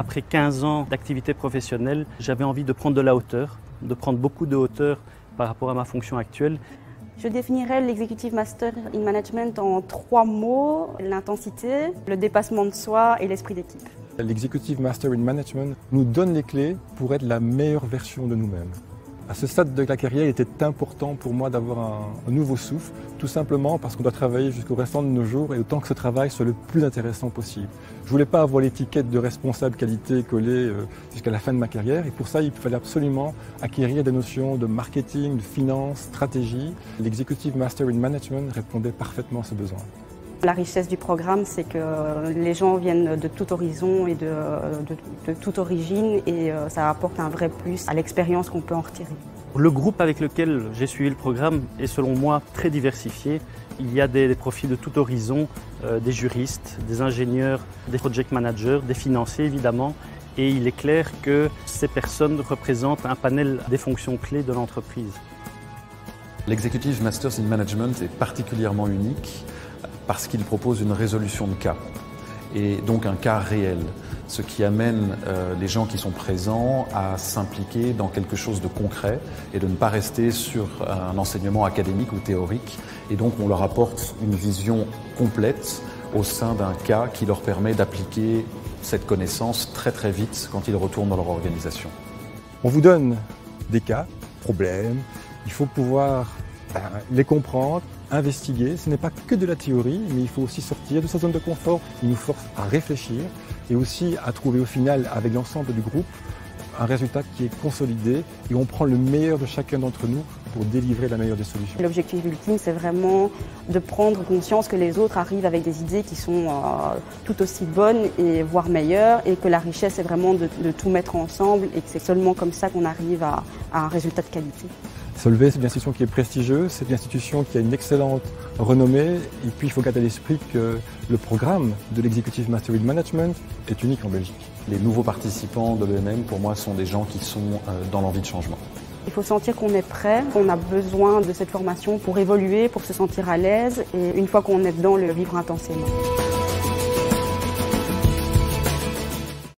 Après 15 ans d'activité professionnelle, j'avais envie de prendre de la hauteur, de prendre beaucoup de hauteur par rapport à ma fonction actuelle. Je définirais l'Executive Master in Management en 3 mots: l'intensité, le dépassement de soi et l'esprit d'équipe. L'Executive Master in Management nous donne les clés pour être la meilleure version de nous-mêmes. À ce stade de la carrière, il était important pour moi d'avoir un nouveau souffle, tout simplement parce qu'on doit travailler jusqu'au restant de nos jours et autant que ce travail soit le plus intéressant possible. Je ne voulais pas avoir l'étiquette de responsable qualité collée jusqu'à la fin de ma carrière et pour ça, il fallait absolument acquérir des notions de marketing, de finance, stratégie. L'Executive Master in Management répondait parfaitement à ce besoin. La richesse du programme, c'est que les gens viennent de tout horizon et de toute origine et ça apporte un vrai plus à l'expérience qu'on peut en retirer. Le groupe avec lequel j'ai suivi le programme est selon moi très diversifié. Il y a des profils de tout horizon, des juristes, des ingénieurs, des project managers, des financiers évidemment. Et il est clair que ces personnes représentent un panel des fonctions clés de l'entreprise. L'Executive Masters in Management est particulièrement unique parce qu'il propose une résolution de cas, et donc un cas réel, ce qui amène les gens qui sont présents à s'impliquer dans quelque chose de concret et de ne pas rester sur un enseignement académique ou théorique. Et donc on leur apporte une vision complète au sein d'un cas qui leur permet d'appliquer cette connaissance très très vite quand ils retournent dans leur organisation. On vous donne des cas, problèmes, il faut pouvoir les comprendre, investiguer. Ce n'est pas que de la théorie, mais il faut aussi sortir de sa zone de confort. Il nous force à réfléchir et aussi à trouver au final, avec l'ensemble du groupe, un résultat qui est consolidé et on prend le meilleur de chacun d'entre nous pour délivrer la meilleure des solutions. L'objectif ultime, c'est vraiment de prendre conscience que les autres arrivent avec des idées qui sont tout aussi bonnes et voire meilleures, et que la richesse est vraiment de tout mettre ensemble et que c'est seulement comme ça qu'on arrive à un résultat de qualité. Solvay, c'est une institution qui est prestigieuse, c'est une institution qui a une excellente renommée et puis il faut garder à l'esprit que le programme de l'Executive Master in Management est unique en Belgique. Les nouveaux participants de l'EMM, pour moi, sont des gens qui sont dans l'envie de changement. Il faut sentir qu'on est prêt, qu'on a besoin de cette formation pour évoluer, pour se sentir à l'aise et une fois qu'on est dedans, le vivre intensément.